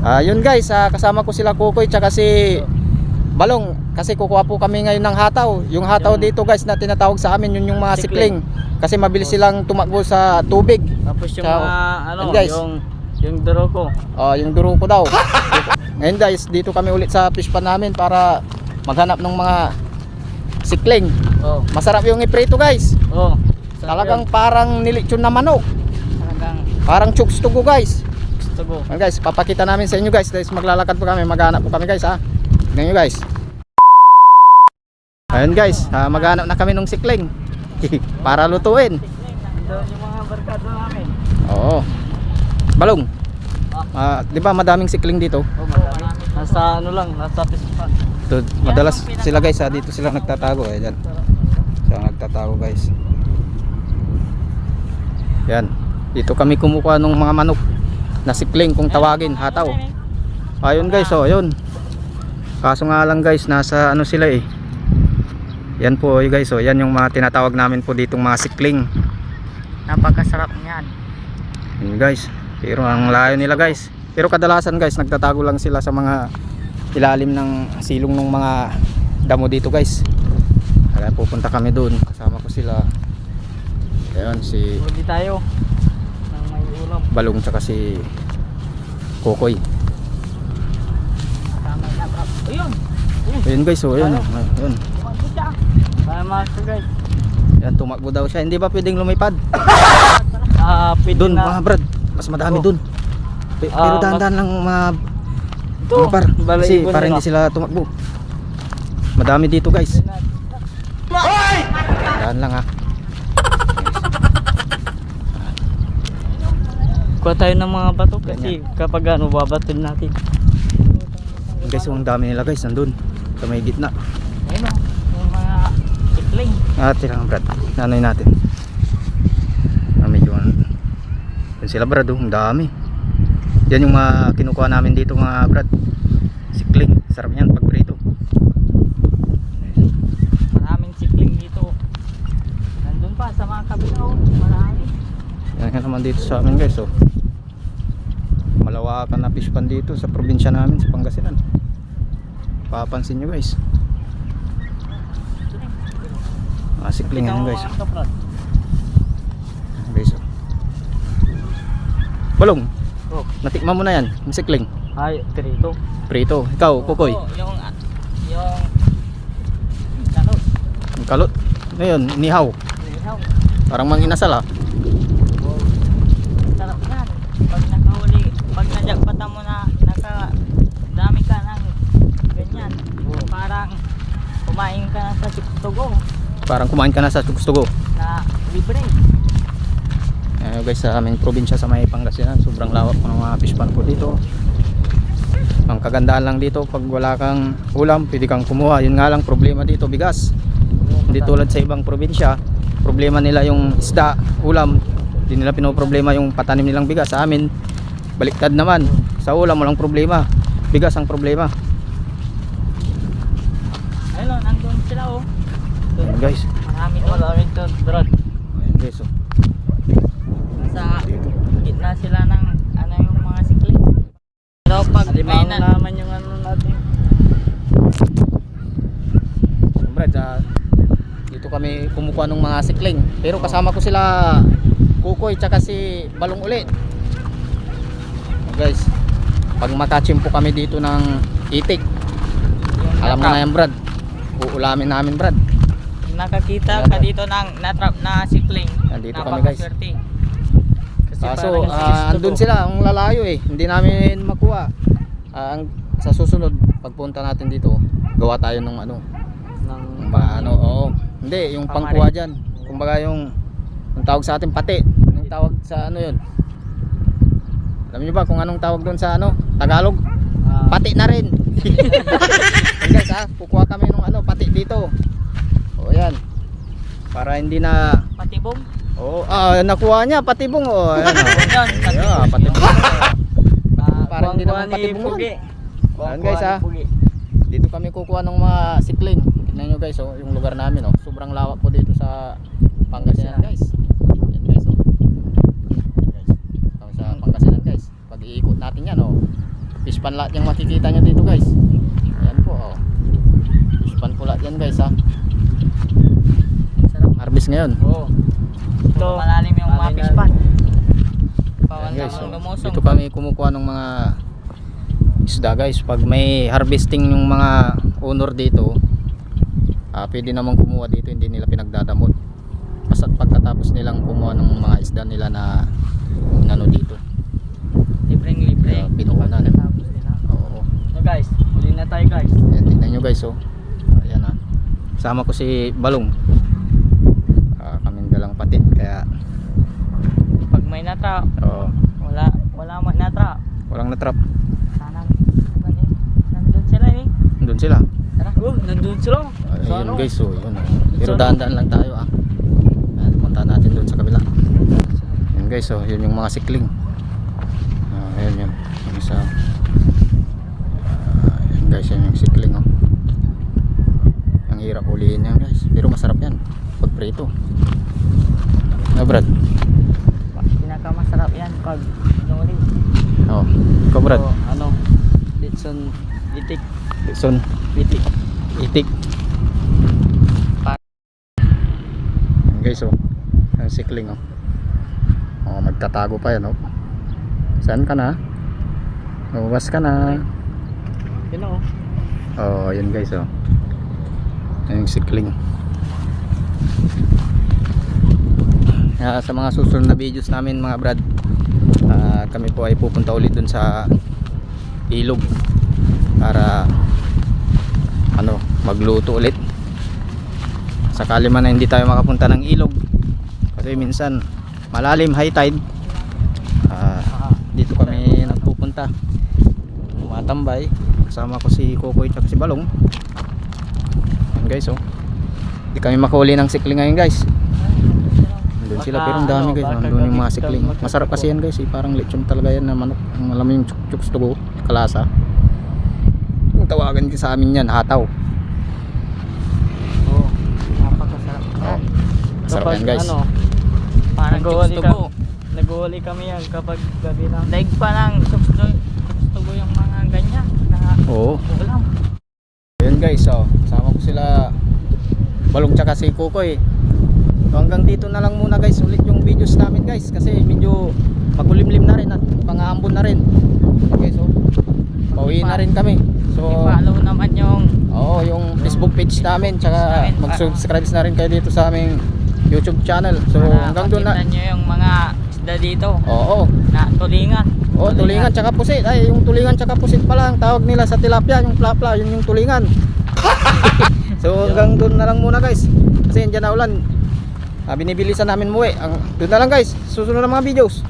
Yun guys, kasama ko sila Kukoy tsaka si Balong. Kasi kukuha po kami ngayon ng hataw. Yung hataw dito guys na tinatawag sa amin, yun yung mga sikling. Kasi mabilis silang tumakbo sa tubig. Tapos yung mga guys, yung duro ko. Yung duro ko daw. Ngayon guys, dito kami ulit sa fish pan namin para maghanap ng mga sikling. Masarap yung iprito guys. Talagang parang nilitsyon na manok. Parang chooks to go guys. Guys, papakita namin sa inyo guys. Guys, maglalakad po kami, maghanap po kami guys ha. Tingnan nyo guys. Ayun guys, maghanap na kami ng sikling para lutuin. Doon yung mga barkado namin. Oo. Balong. Di ba madaming sikling dito? Madami. Nasa ano lang, nasa pispan. Madalas sila guys dito sila nagtatago diyan. Sila nagtatago guys. Yan. Dito kami kumukuha ng mga manok na sikling kung tawagin, hataw. Ayun guys, ayun. Kaso nga lang guys, nasa ano sila eh. Yan po guys, yan yung mga tinatawag namin po ditong mga sikling. Napakasarap niyan. Yun guys, pero ang layo nila guys. Pero kadalasan guys, nagtatago lang sila sa mga ilalim ng silong ng mga damo dito guys. Kaya pupunta kami doon, kasama ko sila. Ayun si Huli tayo ng may ulam. Balong tsaka si Kukoy. Tama na bro. Ayun. Ayun guys, ayun. Ayun. Master guys. Yan, tumakbo daw siya. Hindi ba pwedeng lumipad? Pwede Doon, na. mga brad. Mas madami doon. Pero dahan-dahan lang mga par. Kasi para hindi sila tumakbo. Madami dito guys. Dahan lang ha. Kuha tayo ng mga bato kasi kapag ano babatin natin. Guys, ang dami nila guys nandun sa may gitna. Ayun o, yung mga sikling. Tira nga brad, nanay natin. Medyo yun sila brad, ang dami. Yan yung mga kinukuha namin dito mga brad, sikling, sarap yan pag prito. Maraming sikling dito. Nandun pa sa mga kabila o, marami. Yan nga naman dito sa amin guys, malawakan na fish pan dito sa probinsya namin sa Pangasinan. Papansin nyo guys, mga sikling yan guys. Balong, natikman mo na yan, yung sikling. Ay, prito. Prito, ikaw Kukoy. Yung kalot. Yung kalot, ano yun, inihaw. Parang manginasal ha. Sarap yan. Pag nakahuli, pag najakpatan mo na nakadami ka ng ganyan. Parang kumain ka na sa tuktugo Parang kumain ka na sa tugustugo. na libre. Guys, sa aming probinsya sa may Pangasinan, sobrang lawak po ng mga fish pan po dito. Ang kagandaan lang dito, pag wala kang ulam, pwede kang kumuha. Yun nga lang problema dito, bigas. Hindi tulad sa ibang probinsya, problema nila yung isda, ulam. Hindi nila pinoproblema yung patanim nilang bigas. Sa amin, baliktad naman. Sa ulam walang problema, bigas ang problema. Ayun o, nandun sila o. Ayan guys, Maraming to drone. ayan guys, Nasa gitna sila ng ano yung mga sikling. Pero pag may naman yung ano natin. Brad, dito kami kumukuha ng mga sikling. Pero kasama ko sila Kukoy tsaka si Balong ulit. Guys, pag makachimpo kami dito ng itik, alam mo na yan Brad, uulamin namin Brad. Nakakita ka dito ng natrap na sikling. Nandito kami guys. Kaso parang andun sila, ang lalayo eh, hindi namin makuha. Sa susunod pagpunta natin dito, gawa tayo ng ano, hindi yung pangkuha diyan. Kumbaga yung tawag sa atin pati. Anong tawag sa ano yun? Alam niyo ba kung anong tawag doon sa ano, Tagalog? Pati na rin. Guys kukuha kami ng ano, pati dito. Yan. Para hindi na patibong. Nakuha niya patibong ayan. Patibong. Para hindi naman patibong. Ayan guys dito kami kukuha ng mga sikling. Tingnan nyo guys yung lugar namin sobrang lawak po dito sa Pangasinan guys. Yan guys guys. Kami sa Pangasinan guys. Pag iikot natin yan fish pan lahat yung makikita nyo dito guys. Ayan po oh. Fish pan po lahat yan guys ha. Sarap. Harvest ngayon. Oo. Ito, malalim yung mga fish pan. Bawal Ayan guys, na oh. lumusong. Dito kami kumukuha ng mga isda guys. Pag may harvesting yung mga owner dito, pwede naman kumuha dito, hindi nila pinagdadamot. Basta pagkatapos nilang kumuha ng mga isda nila na inano dito, Libreng-libre. pinuhunan. Pagkatapos nila. Oo. So guys, huli na tayo guys. Ayan, tingnan nyo guys oh. Ayan ha. Sama ko si Balong. Kaming dalang patit kaya Pag may natra, oh, wala may natra. walang natrap. Sana nandun sila eh. Doon sila. Tara. Nandun sila. Ayun guys oh, yun oh. Pero daan-daan lang tayo ah. Ayan, punta natin doon sa kabila. Yun guys oh, yun yung mga sikling. Ayan yun. Yung isa. Yun guys, yun yung sikling oh. Ang hirap ulihin yan guys. Pero masarap yan pag prito. No Brad? Pinakamasarap yan pag nuli. Oh, ikaw Brad? So, ano? Litson itik. Son, Itik. itik. Yan guys oh. Ang sikling oh. Oh, magtatago pa yan oh. Saan ka na? Lumabas ka na. Yun o. Oh, yun guys oh. Yan yung sikling. Sa mga susunod na videos namin mga brad, kami po ay pupunta ulit dun sa ilog para magluto ulit. Sakali man na hindi tayo makapunta ng ilog kasi minsan malalim, high tide, dito kami nagpupunta, tumatambay. Kasama ko si Kokoy at si Balong. Ayan guys oh. Hindi kami makahuli ng sikling ngayon guys. Doon sila pero ang dami guys. Doon yung mga sikling. Masarap kasi yan guys eh. Parang lechon talaga yan na manok. Ang alam mo yung chuk-chuks tugo, kalasa. Yung tawagan din sa amin yan, hataw. Oo. Napakasarap. Oh, masarap yan guys. Parang Nag-uuli nag-uuli kami yan kapag gabi lang. Daig pa lang tukstugo yung mga ganyan na Oo. ulam. Ayan guys oh. Kasama ko sila Balong tsaka si Kokoy. So hanggang dito na lang muna guys ulit yung videos namin guys kasi medyo makulimlim na rin at pang-aambon na rin. Okay so pauwi na rin kami. So I-follow naman yung yung Facebook page namin tsaka mag-subscribe na rin kayo dito sa aming YouTube channel. So hanggang doon na. Makita nyo yung mga isda dito Oo. na tulingan. Tulingan tsaka pusit. Ay, yung tulingan tsaka pusit pala ang tawag nila sa tilapia, yung plapla, yun yung tulingan. So hanggang doon na lang muna guys. Kasi andyan na ulan. Binibilisan namin muwi. Doon na lang guys. Susunod na mga videos.